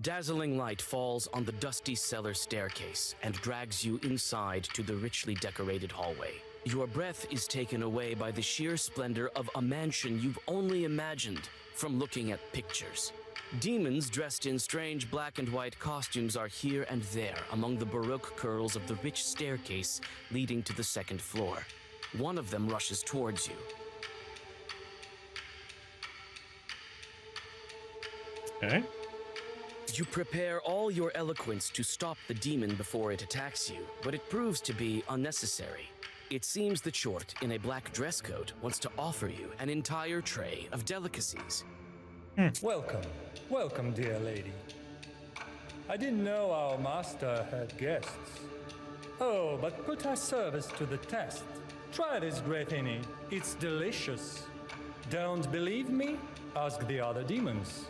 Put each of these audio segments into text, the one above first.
dazzling light falls on the dusty cellar staircase and drags you inside to the richly decorated hallway. Your breath is taken away by the sheer splendor of a mansion you've only imagined from looking at pictures. Demons dressed in strange black and white costumes are here and there among the baroque curls of the rich staircase leading to the second floor. One of them rushes towards you. Okay. You prepare all your eloquence to stop the demon before it attacks you, but it proves to be unnecessary. It seems the Chort in a black dress coat wants to offer you an entire tray of delicacies. Welcome, welcome, dear lady. I didn't know our master had guests. Oh, but put our service to the test. Try this gratini, it's delicious. Don't believe me? Ask the other demons.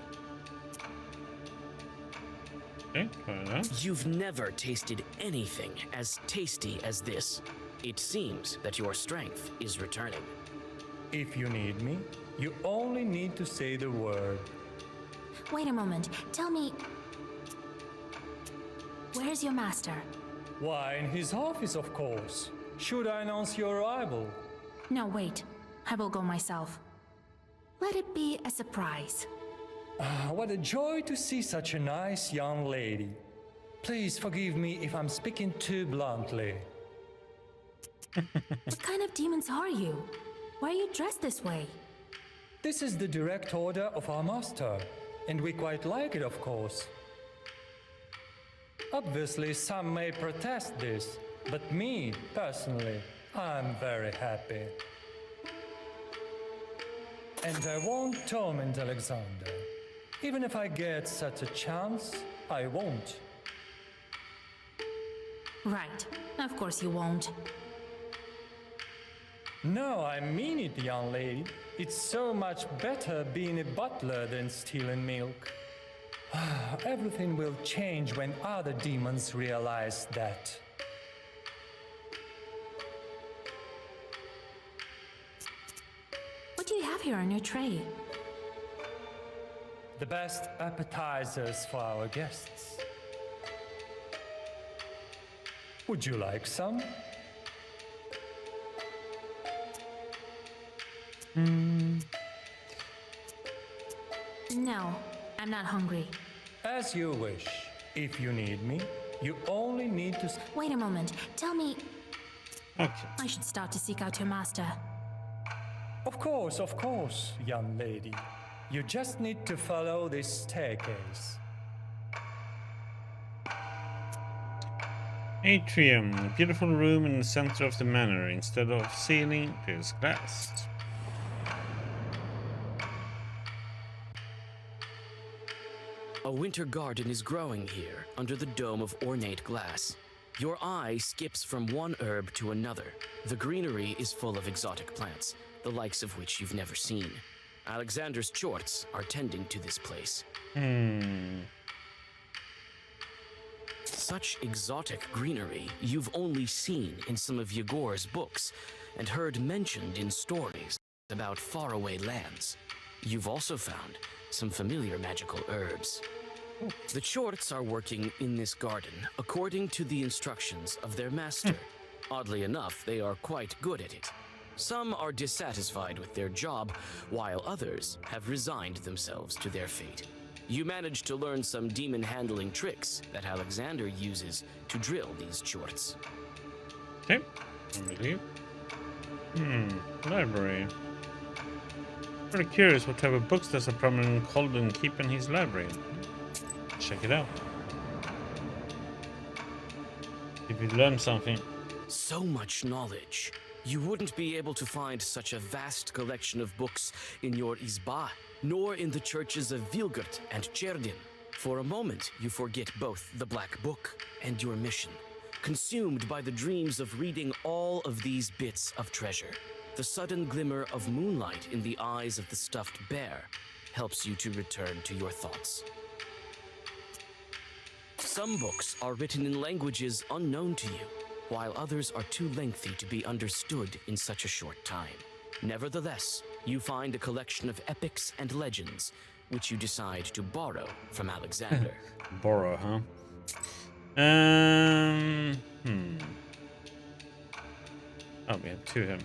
Okay, fair enough. You've never tasted anything as tasty as this. It seems that your strength is returning. If you need me, you only need to say the word. Wait a moment. Tell me, where's your master? Why, in his office, of course. Should I announce your arrival? No, wait. I will go myself. Let it be a surprise. What a joy to see such a nice young lady. Please forgive me if I'm speaking too bluntly. What kind of demons are you? Why are you dressed this way? This is the direct order of our master, and we quite like it, of course. Obviously, some may protest this, but me, personally, I'm very happy. And I won't torment Alexander. Even if I get such a chance, I won't. Right. Of course you won't. No, I mean it, young lady. It's so much better being a butler than stealing milk. Everything will change when other demons realize that. What do you have here on your tray? The best appetizers for our guests. Would you like some? No, I'm not hungry. As you wish. If you need me, you only need to... Wait a moment. Tell me, Okay. I should start to seek out your master. Of course, young lady. You just need to follow this staircase. Atrium, a beautiful room in the center of the manor. Instead of ceiling, there's glass. A winter garden is growing here under the dome of ornate glass. Your eye skips from one herb to another. The greenery is full of exotic plants, the likes of which you've never seen. Alexander's Chorts are tending to this place. Such exotic greenery you've only seen in some of Yegor's books and heard mentioned in stories about faraway lands. You've also found some familiar magical herbs. The Chorts are working in this garden according to the instructions of their master. Oddly enough, they are quite good at it. Some are dissatisfied with their job, while others have resigned themselves to their fate. You managed to learn some demon handling tricks that Alexander uses to drill these Chorts. Okay. Library. Pretty curious what type of books does a prominent Colden keep in his library. Check it out. If you learn something. So much knowledge. You wouldn't be able to find such a vast collection of books in your Izba, nor in the churches of Vilgert and Cherdin. For a moment, you forget both the Black Book and your mission, consumed by the dreams of reading all of these bits of treasure. The sudden glimmer of moonlight in the eyes of the stuffed bear helps you to return to your thoughts. Some books are written in languages unknown to you, while others are too lengthy to be understood in such a short time. Nevertheless, you find a collection of epics and legends which you decide to borrow from Alexander. Borrow, huh? Oh, we have two here.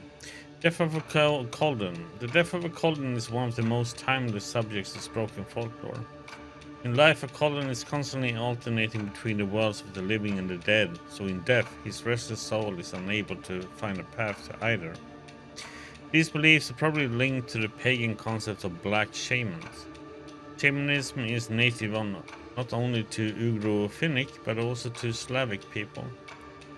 Death of a Colden. The death of a Colden is one of the most timeless subjects of broken folklore. In life, a Colden is constantly alternating between the worlds of the living and the dead, so in death, his restless soul is unable to find a path to either. These beliefs are probably linked to the pagan concept of black shamans. Shamanism is native not only to Ugro-Finnic, but also to Slavic people.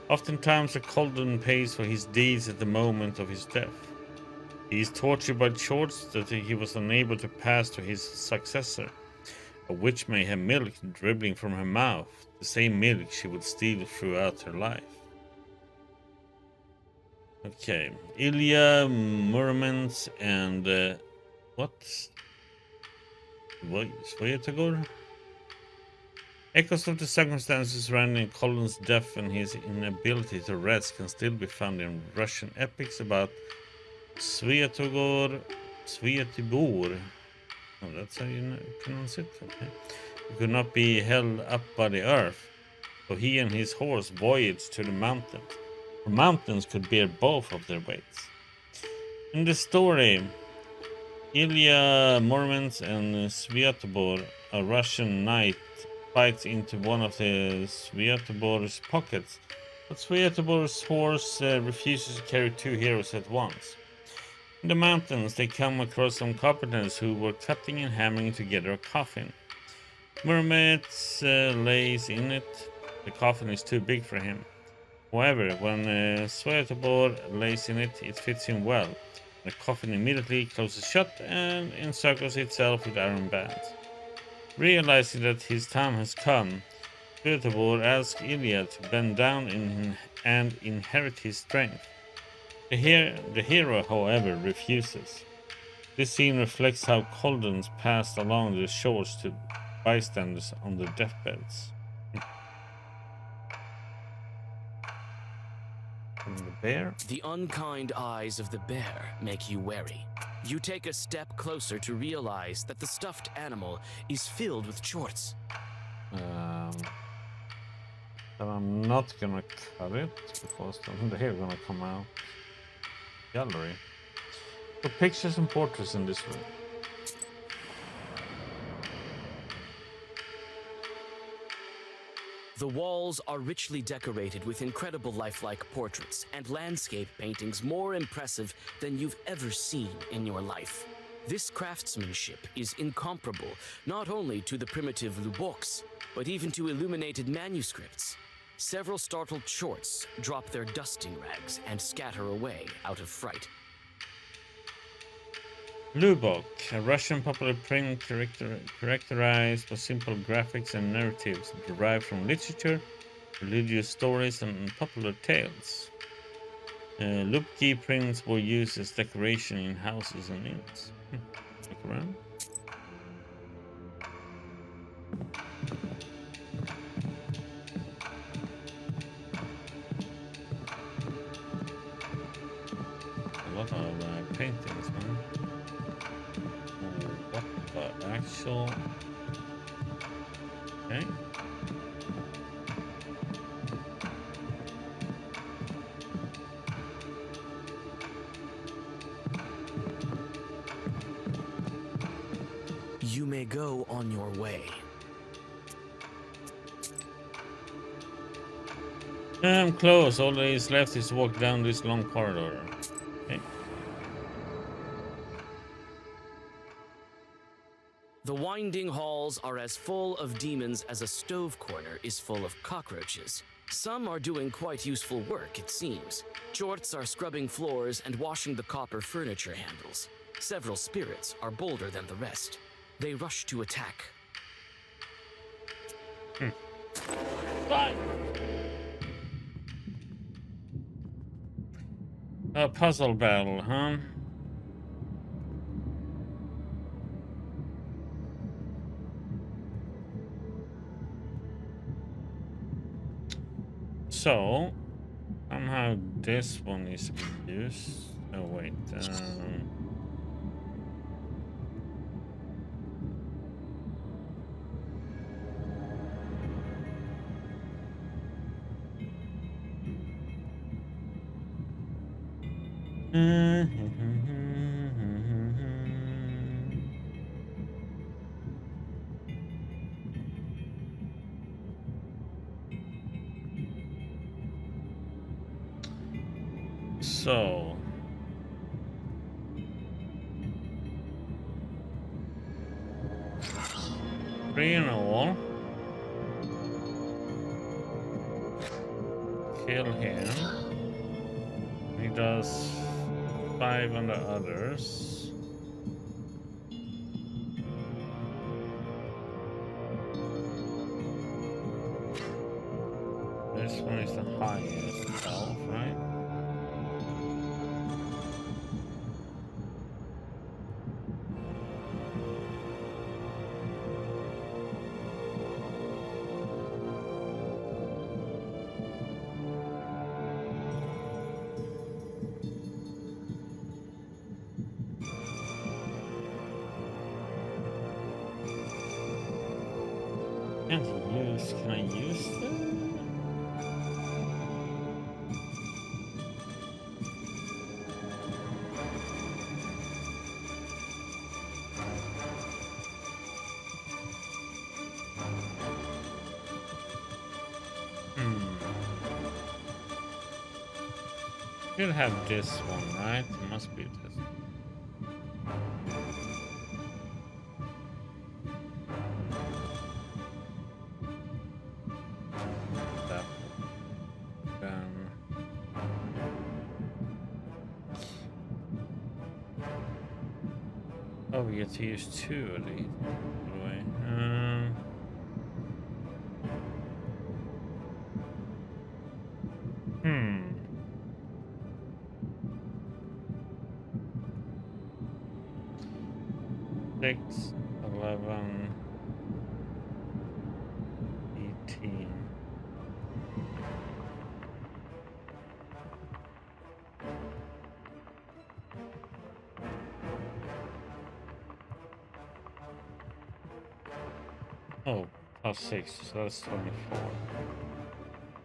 Oftentimes, a Colden pays for his deeds at the moment of his death. He is tortured by chords that he was unable to pass to his successor. A witch may have milk dribbling from her mouth, the same milk she would steal throughout her life. Okay, Ilya, Murmans, and what? Sviatogor? Echoes of the circumstances surrounding Colden's death and his inability to rest can still be found in Russian epics about Sviatogor. Oh, that's how you pronounce it? Okay. He could not be held up by the earth, so he and his horse voyaged to the mountains. The mountains could bear both of their weights. In the story, Ilya Murmans and Sviatogor, a Russian knight, fights into one of the Sviatobor's pockets, but Sviatobor's horse refuses to carry two heroes at once. In the mountains, they come across some carpenters who were cutting and hammering together a coffin. Murmans lays in it. The coffin is too big for him. However, when Sviatobor lays in it, it fits him well. The coffin immediately closes shut and encircles itself with iron bands. Realizing that his time has come, Sviatobor asks Ilya to bend down and inherit his strength. The hero, however, refuses. This scene reflects how Coldens passed along the shores to bystanders on their deathbeds. And the bear? The unkind eyes of the bear make you wary. You take a step closer to realize that the stuffed animal is filled with chorts. But I'm not gonna cut it because they're gonna come out. Gallery. For pictures and portraits in this room. The walls are richly decorated with incredible lifelike portraits and landscape paintings more impressive than you've ever seen in your life. This craftsmanship is incomparable not only to the primitive luboks, but even to illuminated manuscripts. Several startled chorts drop their dusting rags and scatter away out of fright. Lubok, a Russian popular print characterized by simple graphics and narratives derived from literature, religious stories, and popular tales. Lubki prints were used as decoration in houses and inns. Look around. A lot of paintings, man. What the actual... Okay. You may go on your way. I'm close. All that is left is to walk down this long corridor. Okay. The winding halls are as full of demons as a stove corner is full of cockroaches. Some are doing quite useful work, it seems. Chorts are scrubbing floors and washing the copper furniture handles. Several spirits are bolder than the rest. They rush to attack. A puzzle battle, huh? So, somehow this one is used. Oh wait. So 3 in all. Kill him. He does 5 on the others. This one is the highest health, right? Can I use them? Should have this one, right? It must be this. Oh, we get to use 2 of these. By the way. Six, 11, 18. Oh, plus 6, so that's 24.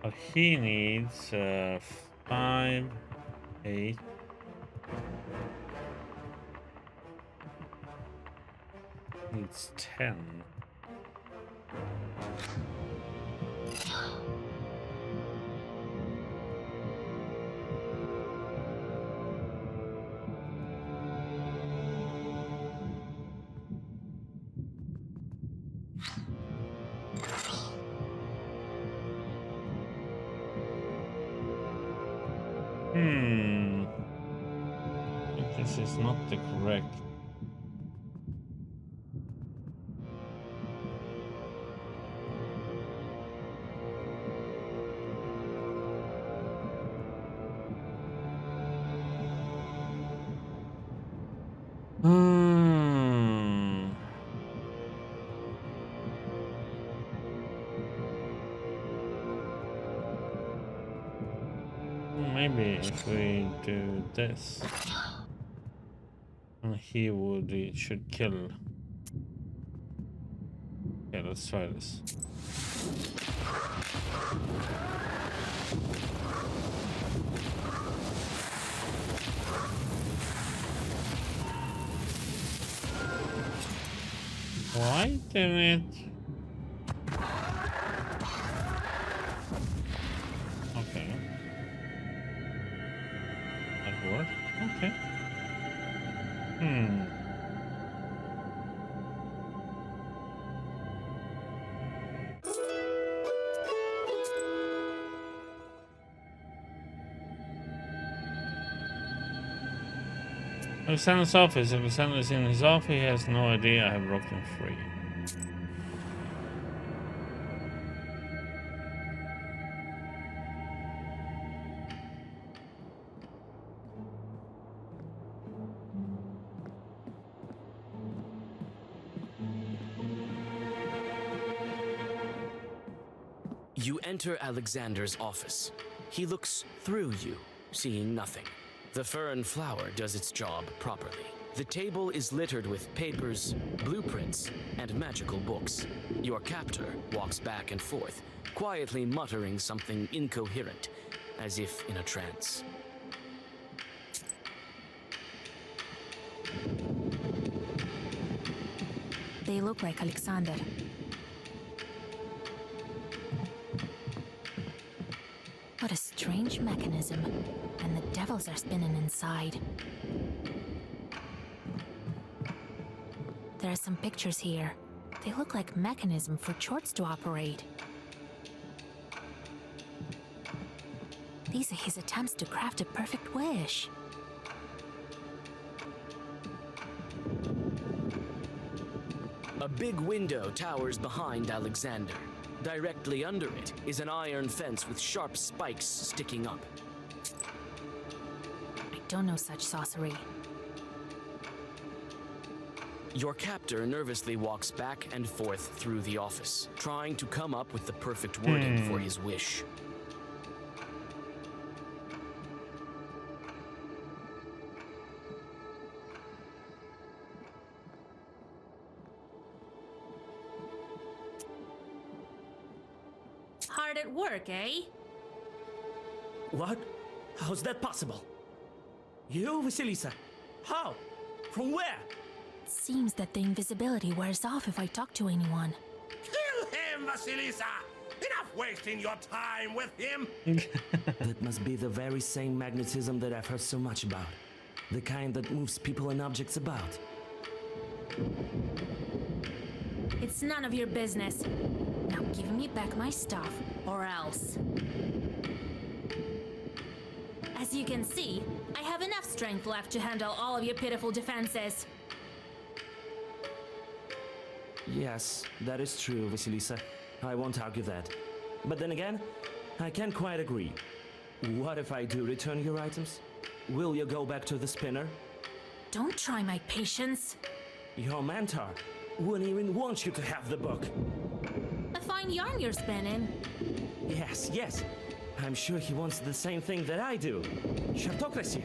But he needs 5, 8. Needs 10. I think this is not the correct. Maybe if we do this, he should kill. Yeah, let's try this. Why didn't it? Okay. That worked. Okay. Alexander's office. Alexander's in his office. He has no idea I have broken free. You enter Alexander's office. He looks through you, seeing nothing. The fern flower does its job properly. The table is littered with papers, blueprints, and magical books. Your captor walks back and forth, quietly muttering something incoherent, as if in a trance. They look like Alexander. What a strange mechanism. And the devils are spinning inside. There are some pictures here. They look like mechanism for Chorts to operate. These are his attempts to craft a perfect wish. A big window towers behind Alexander. Directly under it is an iron fence with sharp spikes sticking up. I don't know such sorcery. Your captor nervously walks back and forth through the office, trying to come up with the perfect wording for his wish. Hard at work, eh? What? How's that possible? You, Vasilisa? How? From where? It seems that the invisibility wears off if I talk to anyone. Kill him, Vasilisa! Enough wasting your time with him! That must be the very same magnetism that I've heard so much about. The kind that moves people and objects about. It's none of your business. Now give me back my stuff, or else. As you can see, I have enough strength left to handle all of your pitiful defenses. Yes, that is true, Vasilisa. I won't argue that. But then again, I can't quite agree. What if I do return your items? Will you go back to the spinner? Don't try my patience. Your mentor wouldn't even want you to have the book. A fine yarn you're spinning. Yes, yes. I'm sure he wants the same thing that I do. Chartocracy.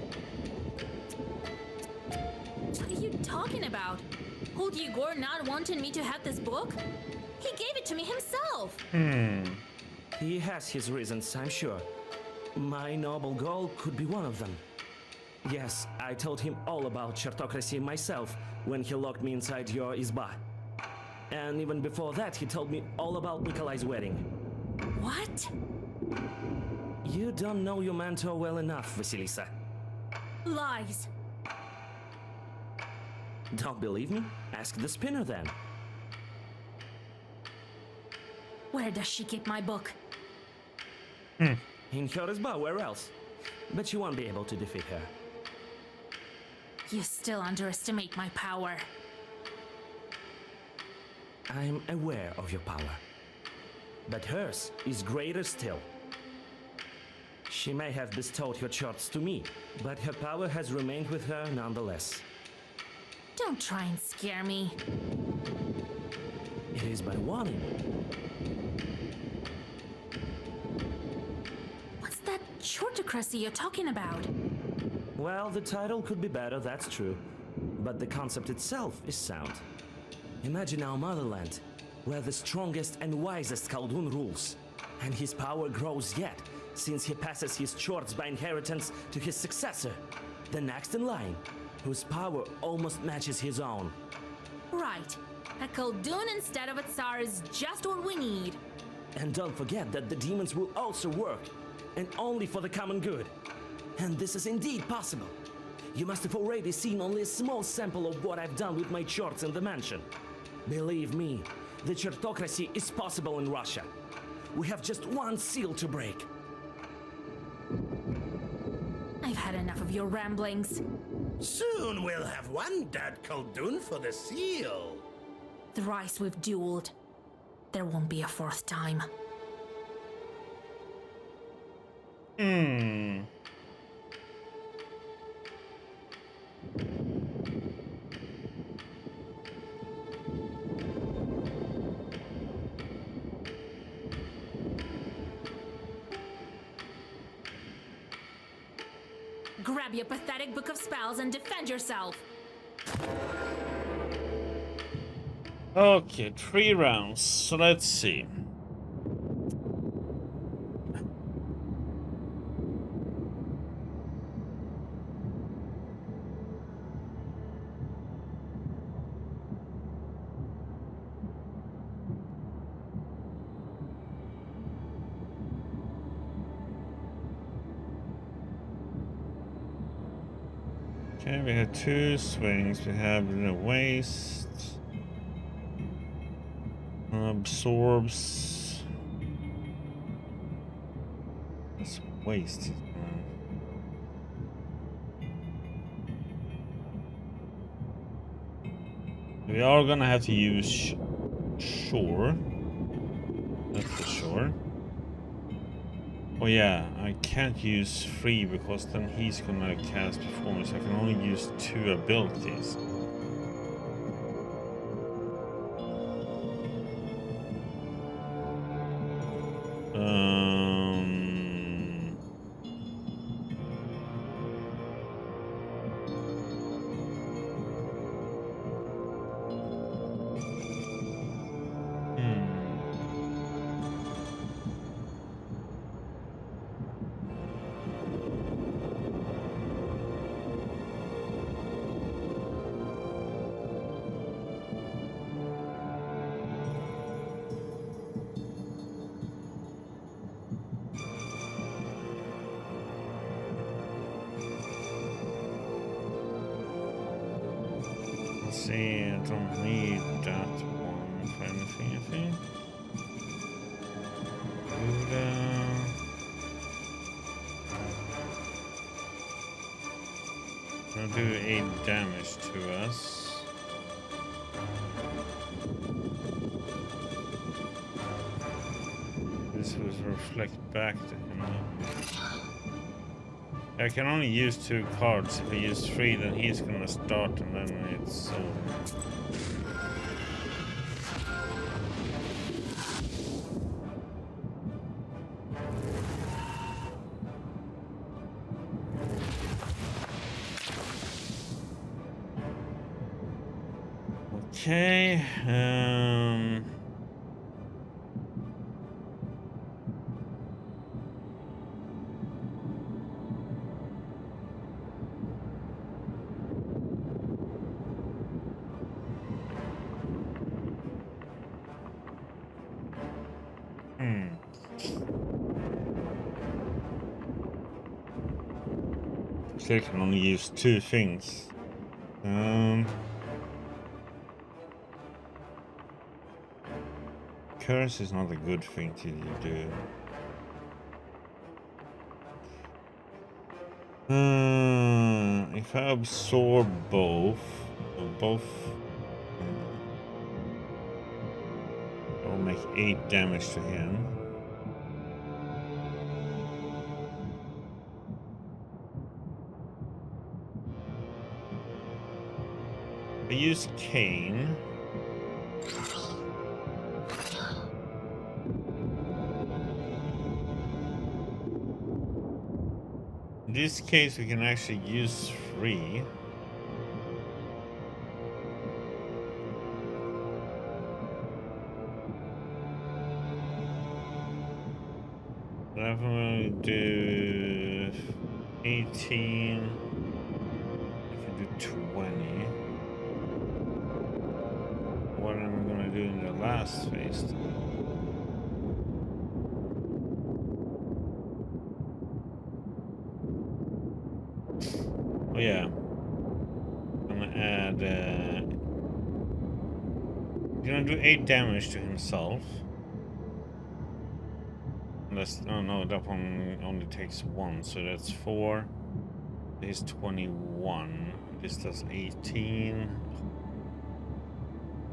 What are you talking about? Would Igor not wanting me to have this book? He gave it to me himself. He has his reasons, I'm sure. My noble goal could be one of them. Yes, I told him all about Chartocracy myself when he locked me inside your izba. And even before that, he told me all about Nikolai's wedding. What? You don't know your mentor well enough, Vasilisa. Lies. Don't believe me? Ask the spinner then. Where does she keep my book? In her izba, where else? But you won't be able to defeat her. You still underestimate my power. I'm aware of your power. But hers is greater still. She may have bestowed her charts to me, but her power has remained with her nonetheless. Don't try and scare me. It is by warning. What's that Chartocracy you're talking about? Well, the title could be better, that's true. But the concept itself is sound. Imagine our motherland, where the strongest and wisest Khaldun rules. And his power grows yet, since he passes his charts by inheritance to his successor, the next in line, whose power almost matches his own. Right. A Khaldun instead of a Tsar is just what we need. And don't forget that the demons will also work, and only for the common good. And this is indeed possible. You must have already seen only a small sample of what I've done with my charts in the mansion. Believe me, the Chartocracy is possible in Russia. We have just one seal to break. I've had enough of your ramblings. Soon we'll have one dead Khaldun for the seal. Thrice we've dueled. There won't be a fourth time. Grab your pathetic book of spells and defend yourself. Okay, 3 rounds. So let's see. Okay, we have 2 swings. We have the waste. Absorbs. That's waste. We are gonna have to use Shore. That's for sure. Oh yeah, I can't use 3 because then he's gonna cast performance. I can only use 2 abilities. See, I don't need that one for anything, I think. Gonna do 8 damage to us. This will reflect back to him. I can only use 2 cards. If I use 3, then he's gonna start, and then it's. Okay. So I can only use 2 things. Curse is not a good thing to do. If I absorb both, I'll make 8 damage to him. I use Cane. In this case, we can actually use 3. But I'm going to do 18. I can do 20. What am I going to do in the last phase? Oh yeah, I'm gonna add. He's gonna do 8 damage to himself. Unless, oh no, that one only takes 1, so that's 4. He's 21. This does 18.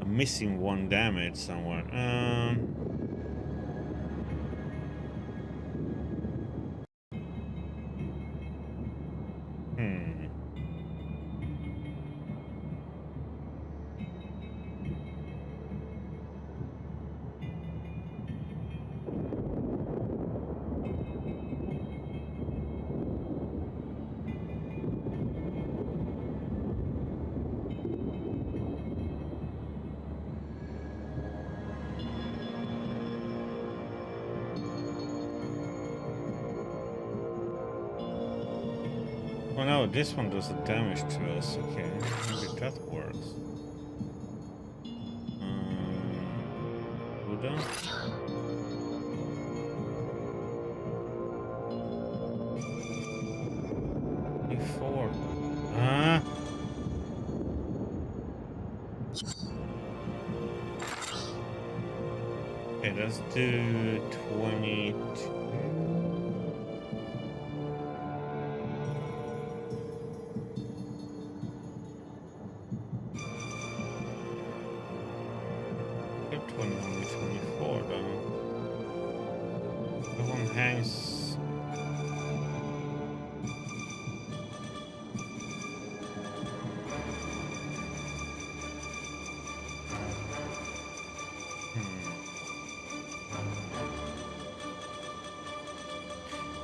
I'm missing 1 damage somewhere. Oh no, this one does the damage to us. Okay, maybe that works. Buddha? Before. Ah! Okay, let's do 22. Get 21 to 24 then. The one hangs.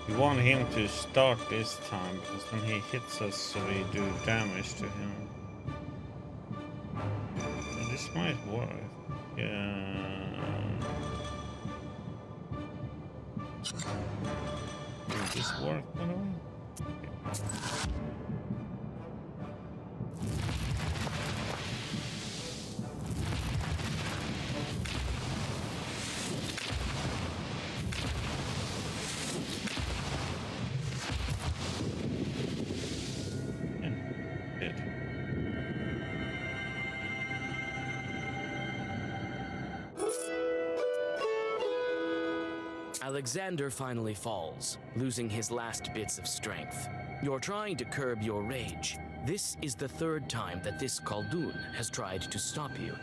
We want him to start this time because then he hits us so we do damage to him. So this might work. Yeah. Will this work by the way? Okay. Did. Alexander finally falls, losing his last bits of strength. You're trying to curb your rage. This is the third time that this Khaldun has tried to stop you,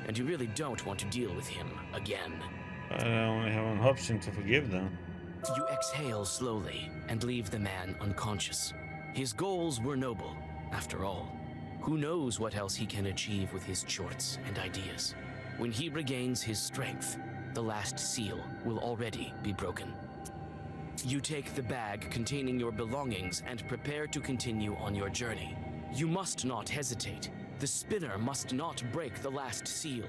and you really don't want to deal with him again. I only have an option to forgive them. You exhale slowly and leave the man unconscious. His goals were noble, after all. Who knows what else he can achieve with his chorts and ideas? When he regains his strength, the last seal will already be broken. You take the bag containing your belongings and prepare to continue on your journey. You must not hesitate. The spinner must not break the last seal.